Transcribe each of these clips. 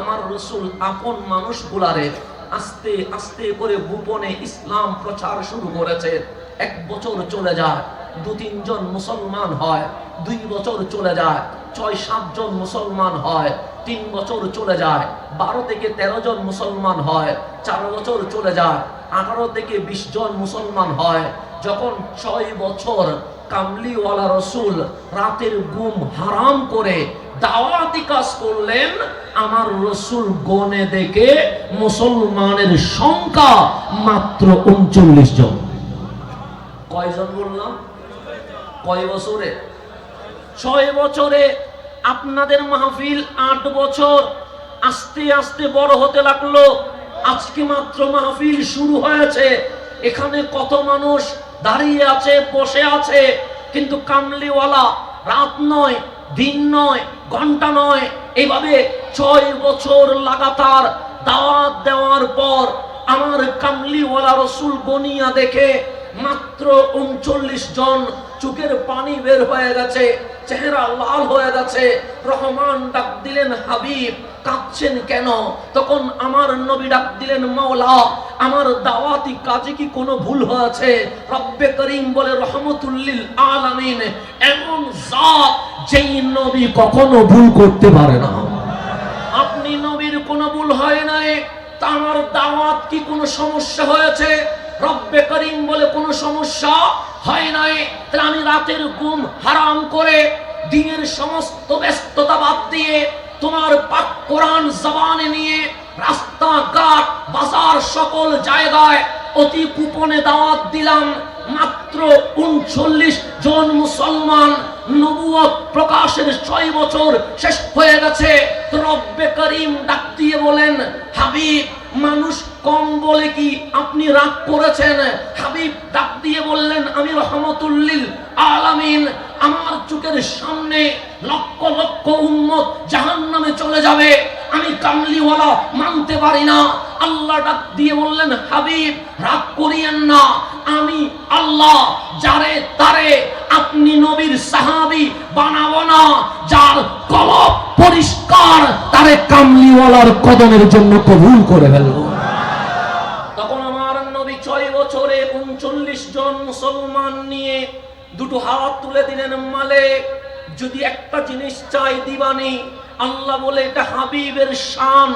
আমার রাসূল আপন মানুষগুলারে আস্তে আস্তে করে গোপনে ইসলাম প্রচার শুরু করেছে। 1 বছর চলে যায়, 2-3 জন মুসলমান হয়, 2 বছর চলে যায়, 6-7 জন মুসলমান হয়, 3 বছর চলে যায়, 12 থেকে 13 জন মুসলমান হয়, 4 বছর চলে যায়, 18 থেকে 20 জন মুসলমান হয়। যখন 6 বছর কামলিওয়ালা রাসূল রাতের ঘুম হারাম করে দাওয়াতি কাজ করলেন, আমার রাসূল গনে দেখে মুসলমানের সংখ্যা মাত্র 39 জন। কয়জন বললাম? কয় বছরে? 6 বছরে। আপনাদের মাহফিল 8 বছর, আস্তে আস্তে বড় হতে লাগলো। আজকে মাত্র মাহফিল শুরু হয়েছে, এখানে কত মানুষ দাঁড়িয়ে আছে, বসে আছে, কিন্তু কামলিওয়ালা রাত নয়, দিন নয়, ঘন্টা নয়, এইভাবে 6 বছর লাগাতার দাওয়াত দেওয়ার পর আমার কামলিওয়ালা রাসূল গনিয়া দেখে মাত্র 39 জন। চোখের পানি বের হয়ে গেছে, চেহারা লাল হয়ে গেছে। রহমান ডাক দিলেন, হাবিব কাঁদছেন কেন? তখন আমার নবী ডাক দিলেন, মাওলা আমার দাওয়াতি কাজে কি কোনো ভুল হয়েছে? রব্বে করিম বলে, রহমতুল লিল আলামিন এমন জাত যেই নবী কখনো ভুল করতে পারে না। আপনি নবীর কোনো ভুল হয় নাই, তা আমার দাওয়াত কি কোনো সমস্যা হয়েছে? রব্বে করিম বলে, কোনো সমস্যা হয় নাই। তাহলে আমি রাতের ঘুম হারাম করে দিনের সমস্ত ব্যস্ততা বাদ দিয়ে তোমার পাক কোরআন জবানে নিয়ে রাস্তাঘাট বাজার সকল জায়গায় অতি গোপনে দাওয়াত দিলাম। মাত্র 39 জন মুসলমান। নবুয়ত প্রকাশের 6 বছর শেষ হয়ে গেছে। তো রব্বে করিম ডাক দিয়ে বলেন, হাবিব মানুষ কম বলে কি আপনি রাগ করেছেন? হাবিব ডাক দিয়ে বললেন, আমি রহমতুল লিল আলামিন, আমার চোখের সামনে লক্ষ লক্ষ উম্মত জাহান্নামে চলে যাবে, আমি কামলিওয়ালা মানতে পারি না। আল্লাহ ডাক দিয়ে বললেন, হাবিব রাগ করিয়েন না, আমি আল্লাহ যারে তারে আপনি নবীর সাহাবী বানাবো না, যার কলব পরিষ্কার তারে কামলিওয়ালার কদমের জন্য কবুল করে ফেলবো। তখন আমার নবী 6 বছরে 39 জন মুসলমান নিয়ে দুটো হাত তুলে দিলেন, মালিক যদি একটা জিনিস চাই দিবানি। আল্লাহ বলে, এটা হাবিবের শান,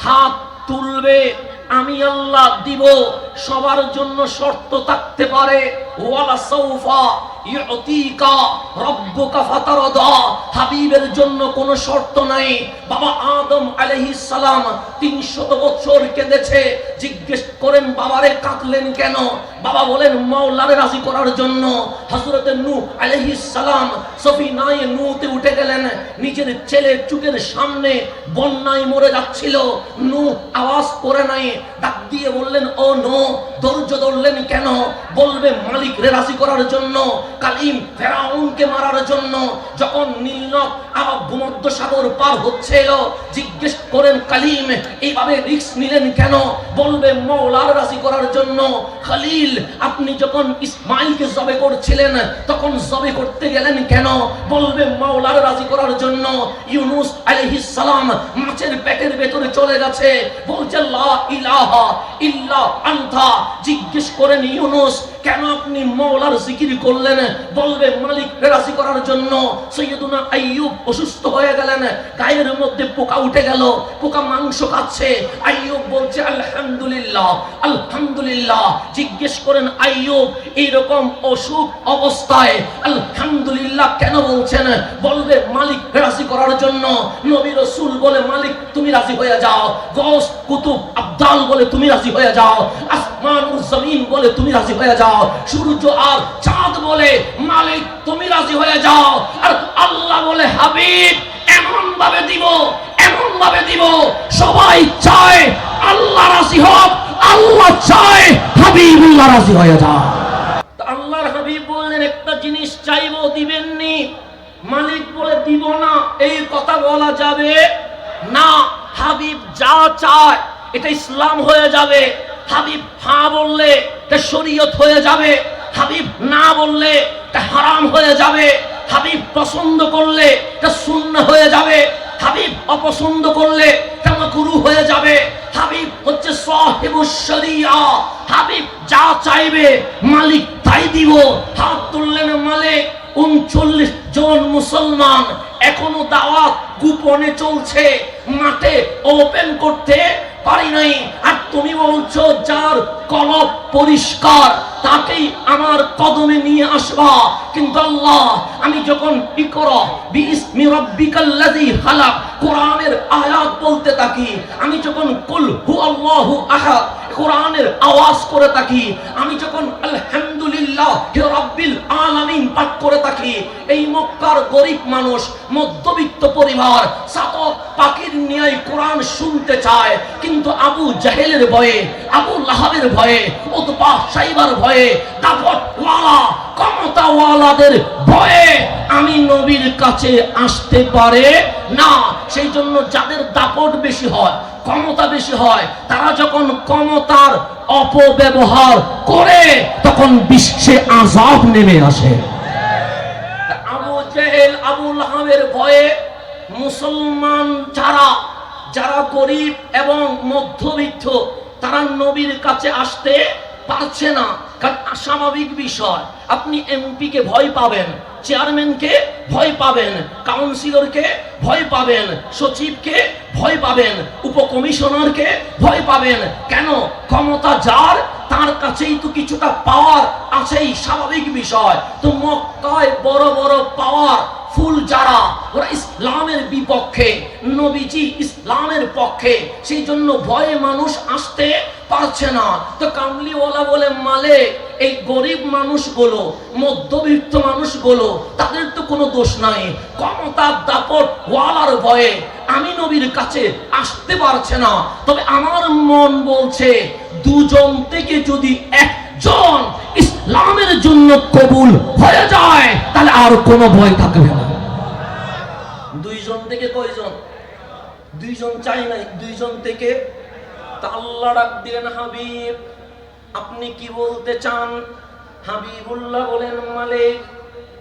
হাত তুলবে আমি আল্লাহ দিব। সবার জন্য শর্ত থাকতে পারে, ওয়ালা সাউফা ইউতিকা রাব্বুকা ফাতারদা। হাবিবের জন্য কোনো শর্ত নাই। বাবা আদম আলাইহিস সালাম 300 বছর কেঁদেছে। জিজ্ঞেস করেন, বাবারে কাঁদলেন কেন? বাবা বলেন, মাওলারে রাজি করার জন্য। হযরতে নূহ আলাইহিস সালাম সফিনায়ে নূহতে উঠে গেলেন, নিজের ছেলের চোখের সামনে বন্যায় মরে যাচ্ছিল। নূহ আওয়াজ করে নাই, ডাক দিয়ে বললেন, ও নূহ ধৈর্য ধরলেন কেন? বলবে মালিক রে রাজি করার জন্য, কালিম ফেরাউনকে মারার জন্য। যখন নীলনদ আরব ভূমধ্য সাগর পার হচ্ছিল, জিজ্ঞেস করেন, কালিম এইভাবে রিস্ক নিলেন কেন? বলবে মাওলার রাজি করার জন্য। খলিল আপনি যখন ইসমাইলকে জবে করছিলেন, তখন জবে করতে গেলেন কেন? বলবে মাওলার রাজি করার জন্য। ইউনুস আলাইহিস সালাম মাছের পেটের ভেতরে চলে গেছে, বলছে লা ইলাহা ইল্লা আনতা। জিজ্ঞেস করেন, ইউনুস কেন আপনি মাওলার জিকির করলেন? বলবে মালিক রাজি করার জন্য। সৈয়দুনা আইয়ুব অসুস্থ হয়ে গেলেন, গায়ের মধ্যে পোকা উঠে গেল, পোকা মাংস খাচ্ছে। আইয়ুব বলছে আলহামদুলিল্লাহ আলহামদুলিল্লাহ। জিজ্ঞেস করেন, আইয়ুব এইরকম অসুখ অবস্থায় আলহামদুলিল্লাহ কেন বলছেন? বলবে মালিক রাজি করার জন্য। নবী রাসূল বলে, মালিক তুমি রাজি হয়ে যাও। গৌস কুতুব আবদাল বলে, তুমি রাজি হয়ে যাও। আসমান ও জমিন বলে, তুমি রাজি হয়ে যাও। সূর্য আর চাঁদ বলে, মালিক তুমি রাজি হয়ে যাও। আর আল্লাহ বলে, হাবিব এমন ভাবে দিব, এমন ভাবে দিব সবাই চায় আল্লাহ রাজি হোক, আল্লাহ চায় হাবিবুল্লাহ রাজি হয়ে যাও। আল্লাহর হাবিব বললেন, একটা জিনিস চাইবো দিবেননি? মালিক বলে, দিব না। এই কথা বলা যাবে না। হাবিব যা চায় এটা ইসলাম হয়ে যাবে। হাবিব হ্যাঁ বললে এটা শরীয়ত হয়ে যাবে, হাবিব না বললে এটা হারাম হয়ে যাবে, হাবিব পছন্দ করলে এটা সুন্নাহ হয়ে যাবে। হাবিব অপছন্দ করলে তা মাকরুহ হয়ে যাবে। হাবিব হচ্ছে সাহিবুশ শরিয়া, হাবিব যা চাইবে মালিক তাই দিব। হাত তুললেন মালিক। 39 জন মুসলমান, এখনো দাওয়াত গোপনে চলছে, মাঠে ওপেন করতে পারি নাই। আর তুমি বলছো যার কলব পরিষ্কার তাকেই আমার কদমে নিয়ে আসবা। কিন্তু আল্লাহ, আমি যখন ইকরা বিইসমি রাব্বিকাল্লাযী খালাক কোরআনের আয়াত বলতে থাকি, আমি যখন কুল হু আল্লাহু আহাদ কোরআনের আওয়াজ করে থাকি, আমি যখন আলহামদুলিল্লাহ রাব্বিল আলামিন পাঠ করে থাকি, এই মক্কার গরিব মানুষ, মধ্যবিত্ত পরিবার, চাতক পাখির ন্যায় কোরআন শুনতে চায়। কিন্তু আবু জাহেলের ভয়ে, আবু লাহাবের ভয়ে, উতবা সাইবার ভয়ে, দাপটওয়ালা ক্ষমতাওয়ালাদের ভয়ে আমি নবীর কাছে আসতে পারে না। সেই জন্য যাদের দাপট বেশি হয়, ক্ষমতা বেশি হয়, তারা যখন ক্ষমতার অপব্যবহার করে তখন বিশ্বে আযাব নেমে আসে। আবু জেহেল, আবু লাহাবের ভয়ে মুসলমান যারা গরিব এবং মধ্যবিত্ত তারা নবীর কাছে আসতে পারছে না। কারণ স্বাভাবিক বিষয়, আপনি এমপি কে ভয় পাবেন, চেয়ারম্যানকে ভয় পাবেন, কাউন্সিলরকে ভয় পাবেন, সচিবকে ভয় পাবেন, উপকমিশনারকে ভয় পাবেন। কেন? ক্ষমতা যার তার কাছেই তো কিছুটা পাওয়ার আছেই, স্বাভাবিক বিষয়। তো মক্কায় বড় বড় পাওয়ার ফুল যারা, ওরা ইসলামের বিপক্ষে, নবীজি ইসলামের পক্ষে, সেই জন্য ভয়ে মানুষ আসতে পারছে না। তো কামলিওয়ালা বলে মালিক, এই গরিব মানুষগুলো, মধ্যবিত্ত মানুষগুলো, তাদের তো কোনো দোষ নাই, ক্ষমতার দাপট ওয়ালার ভয়ে আমি নবীর কাছে আসতে পারছে না। তবে আমার মন বলছে দুজন থেকে যদি একজন ইসলামের জন্য কবুল হয়ে যায় তাহলে আর কোনো ভয় থাকবে না। দুইজন থেকে কয়জন? দুইজন চাই নাই, দুইজন থেকে। তা আল্লাহ ডাক দিলেন, হাবিব আপনি কি বলতে চান? হাবিবুল্লাহ বলেন, মালিক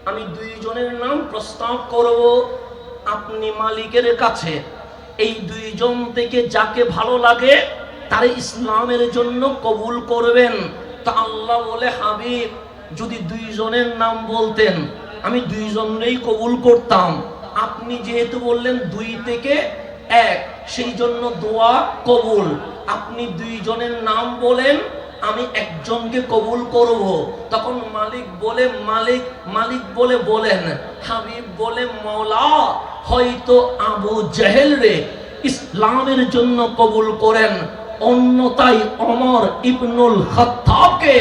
আমি দুইজনের নাম প্রস্তাব করব, আপনি মালিকের কাছে এই দুইজন থেকে যাকে ভালো লাগে তারে ইসলামের জন্য কবুল করবেন। তা আল্লাহ বলে, হাবিব যদি দুইজনের নাম বলতেন আমি দুইজনেই কবুল করতাম। আপনি যেহেতু বললেন 2 থেকে 1, সেই জন্য দোয়া কবুল। আপনি দুইজনের নাম বলেন, আমি একজনকে কবুল করব। তখন মালিক বলে বলেন, হাবিব বলে, মওলা হয়তো আবু জেহেল রে ইসলামের জন্য কবুল করেন, অন্যথায় ওমর ইবনুল খাত্তাবকে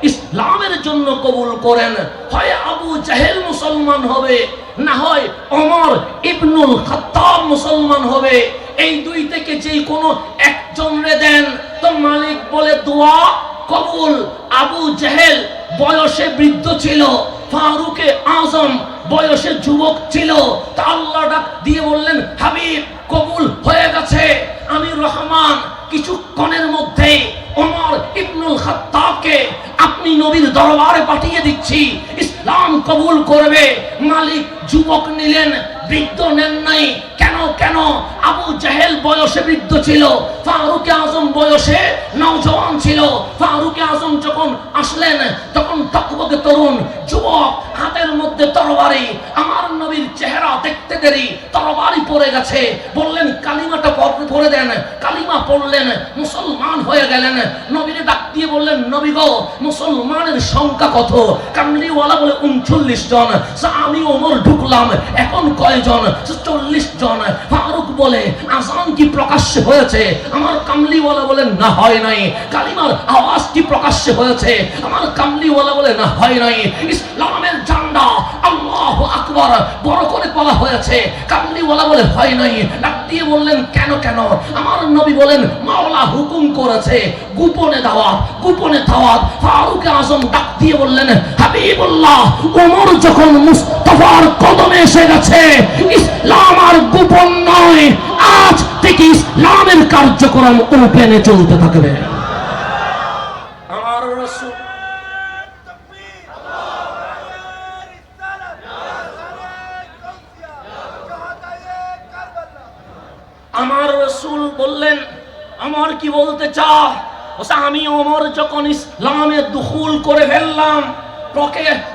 ইসলামের জন্য কবুল করেন। হয় আবু জেহেল মুসলমান হবে, না হয় ওমর ইবনুল খাত্তাব মুসলমান হবে। এই 2 থেকে যেই কোনো একজন রে দেন। তো মালিক বলে, দোয়া কবুল। আবু জেহেল বয়সে বৃদ্ধ ছিল, ফারুকে আজম বয়সে যুবক ছিল। তা আল্লাহ ডাক দিয়ে বললেন, হাবিব কবুল হয়ে গেছে। আমি রহমান কিছুক্ষণের মধ্যে ওমর ইবনুল খাত্তাবকে আপনি নবীর দরবারে পাঠিয়ে দিচ্ছি, ইসলাম কবুল করবে। মালিক যুবক নিলেন, বৃদ্ধ নেন নাই। কেন? আবু জেহেল বয়সে বৃদ্ধ ছিল, ফারুক আজম বয়সে নওজওয়ান ছিল। ফারুক আজম যখন আসলেন তখন টকবকে তরুণ যুবক, হাতের মধ্যে তরবারি। আমার নবীর চেহারা দেখতে দেরি তরবারি পড়ে গেছে। বললেন, কালিমাটা পড়ে দেন। কালিমা পড়লেন, মুসলমান হয়ে গেলেন। নবীরে ডাক দিয়ে বললেন, নবী গো মুসলমানের সংখ্যা কত? কামলিওয়ালা বলে 39 জন। আমি ওমর ঢুকলাম, এখন কয়জন? 40 জন। ফারুক বলে, আযান কি প্রকাশ্যে হয়েছে? আমার কামলিওয়ালা বলে, না হয় নাই। কালিমার আওয়াজ কি প্রকাশ্যে হয়েছে? আমার কামলিওয়ালা বলে, না হয় নাই। ইসলামের ঝান্ডা আল্লাহু আকবার বড় করে বলা হয়েছে, কামলিওয়ালা বলে, হয় নাই। ডাক দিয়ে বললেন, কেন? আমার নবী বলেন, মাওলা হুকুম করেছে গোপনে দাওয়াত। ফারুক আজম ডাক দিয়ে বললেন, হাবিবুল্লাহ ওমর যখন মুস্তাফার কদমে এসে গেছে, ইসলাম আর গোপন নয়, আজ থেকে ইসলামের কার্যক্রম ওপেনে চলতে থাকবে। আমার রাসূল আমার কি বলতে চাও? আমি ওমর যখন ইসলামে দুখুল করে ফেললাম,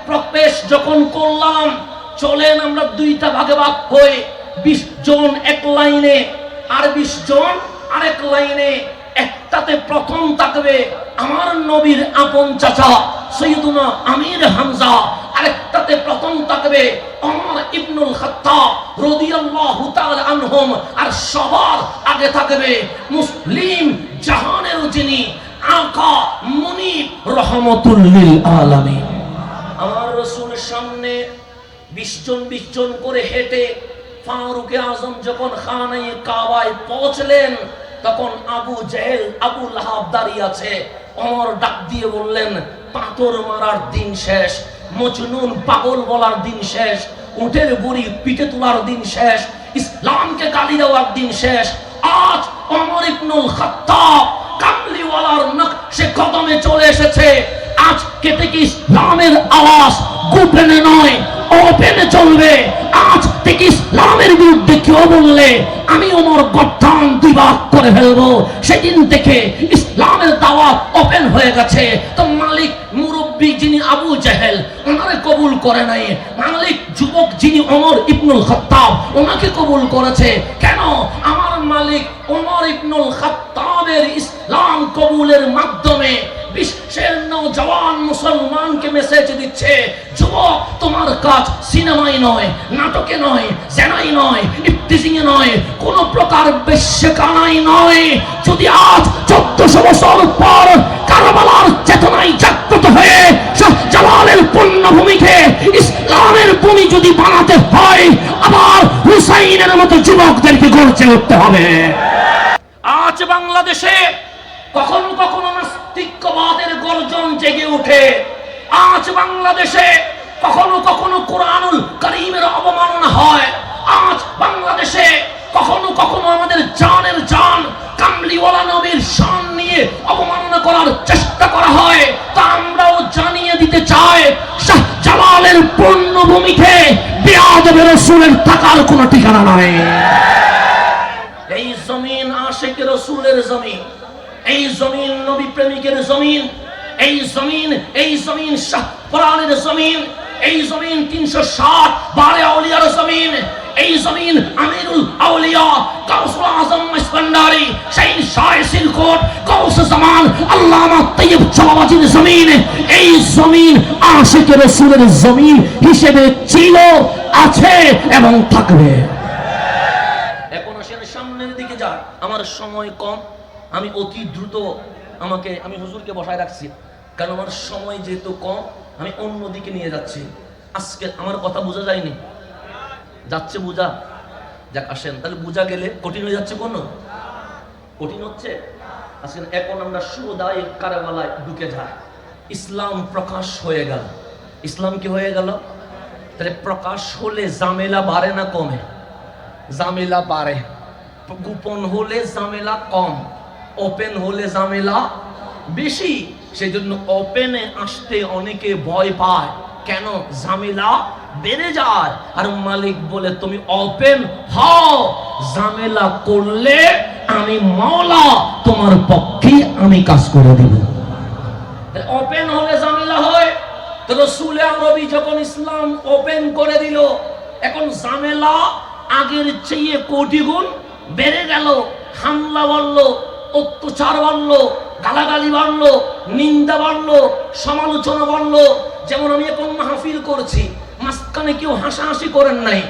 প্রবেশ যখন করলাম, চলেন আমরা দুইটা ভাগে ভাগ হয়ে 20 জন এক লাইনে আর 20 জন আরেক লাইনে। একটাতে প্রথম থাকবে আমার নবীর আপন চাচা সৈয়দুনা আমির হামজা, আরেকটাতে প্রথম থাকবে ওমর ইবনুল খাত্তাব রাদিয়াল্লাহু তাআলা আনহুম, আর সবার আগে থাকবে মুসলিম জাহানের যিনি আকা মুনিব রাহমাতুল লিল আলামিন। আমার রাসূলের সামনে 20 জন করে হেঁটে ফারুক আজম যখন খানায়ে কাবায় পৌঁছলেন, তখন আবু জেহেল আবু লাহাব দাঁড়িয়ে আছে। ওমর ডাক দিয়ে বললেন, পাথর মারার দিন শেষ, মজনুন পাগল বলার দিন শেষ, উটের বুড়ি পিঠে তোলার দিন শেষ, ইসলামকে গালি দেওয়ার দিন শেষ। আজ ওমর ইবনুল খাত্তাব কামলিওয়ালার নকশে কদমে চলে এসেছে। আজকে থেকে ইসলামের আওয়াজ গোপনে নয়, ওপেনে চলবে। আজ থেকে ইসলামের বিরুদ্ধে কেউ বললে আমি ওমর গর্দান দুই ভাগ করে ফেলবো। সেদিন থেকে ইসলামের দাওয়াত ওপেন হয়ে গেছে। তো মালিক মুরব্বী যিনি আবু জেহেল, ওনারে কবুল করে নাই। মালিক যুবক যিনি ওমর ইবনুল খাত্তাব, ওনাকে কবুল করেছে। কেন? আমার মালিক ওমর ইবনুল খাত্তাবের ইসলাম কবুলের মাধ্যমে বিশ্বের নওজওয়ান মুসলমানকে মেসেজ দিচ্ছে, যুবক তোমার কাজ সিনেমাই নয়, নাটকে নয়, জেনাই নয়, ইফতিজিং এ নয়, কোন প্রকার বেশ্যকানাই নয়। যদি আজ 1400 বছর পর কারবালার চেতনায় জাগ্রত হয়ে শাহজালালের পুণ্যভূমিকে ইসলামের ভূমি যদি বানাতে হয়, আবার হুসাইনের মতো যুবকদেরকে গড়ে উঠতে হবে। আজ বাংলাদেশে কখনো কখনো নাস্তিকবাদের গর্জন জেগে ওঠে। আজ বাংলাদেশে কখনো কখনো কোরআনুল কারীমের অবমাননা হয়। আজ বাংলাদেশে কখনো কখনো আমাদের জানের জান কামলিওয়ালা নবীর শান নিয়ে অবমাননা করার চেষ্টা করা হয়। তা আমরাও জানিয়ে দিতে চাই, শাহজালালের পুণ্যভূমিতে বেয়াদবে রাসূলের থাকার কোনো ঠিকানা নাই। এই জমিন আশিক রাসূলের জমিন, এই জমিন নবী প্রেমিকের জমিন, এই জমিন শাহ কোরআনের জমিন, এই জমিন 360 বারে আউলিয়ার জমিন, এই জমিন আমিরুল আউলিয়া গাউসুল আজম ইস্কন্দারি শাইখ শাহ সিলকোট গাউস জামান আল্লামা তৈয়ব চাওয়াজির জমিন। এই জমিন আশিক রাসূলের জমিন হিসেবে ছিল, আছে এবং থাকবে। এখন আসেন সামনের দিকে যা। আমার সময় কম, আমি অতি দ্রুত আমি হুজুরকে বসায় রাখছি, কারণ আমার সময় যেহেতু কম, আমি অন্য দিকে নিয়ে যাচ্ছি। আজকে আমার কথা বোঝা যায়নি, যাচ্ছে বোঝা যাক। আসেন তাহলে বোঝা গেলে কঠিন হয়ে যাচ্ছে, কোনো কঠিন হচ্ছে। আসেন এখন আমরা সুদায় কারবালায় ঢুকে যাই। ইসলাম প্রকাশ হয়ে গেল। ইসলাম কি হয়ে গেল? তাহলে প্রকাশ হলে ঝামেলা বাড়ে না কমে? ঝামেলা বাড়ে। গোপন হলে ঝামেলা কম, ওপেন হলে ঝামেলা বেশি। সেই জন্য ওপেনে আসতে অনেকে ভয় পায়। কেন? ঝামেলা বেড়ে যায়। আর মালিক বলে তুমি ওপেন হও, ঝামেলা করলে আমি মাওলা তোমার পক্ষে আমি কাজ করে দেব। ওপেন হলে ঝামেলা হয়। তো রাসূল আরবি যখন ইসলাম ওপেন করে দিল, এখন ঝামেলা আগের চেয়ে কোটি গুণ বেড়ে গেল। হামলা বাড়লো, অত্যাচার বাড়লো, গালাগালি বাড়লো, নিন্দা বাড়লো, সমালোচনা বাড়লো। যেমন আমি এখন মাহফিল করছি, মাঝখানে কেউ হাসাহাসি করেন নাই।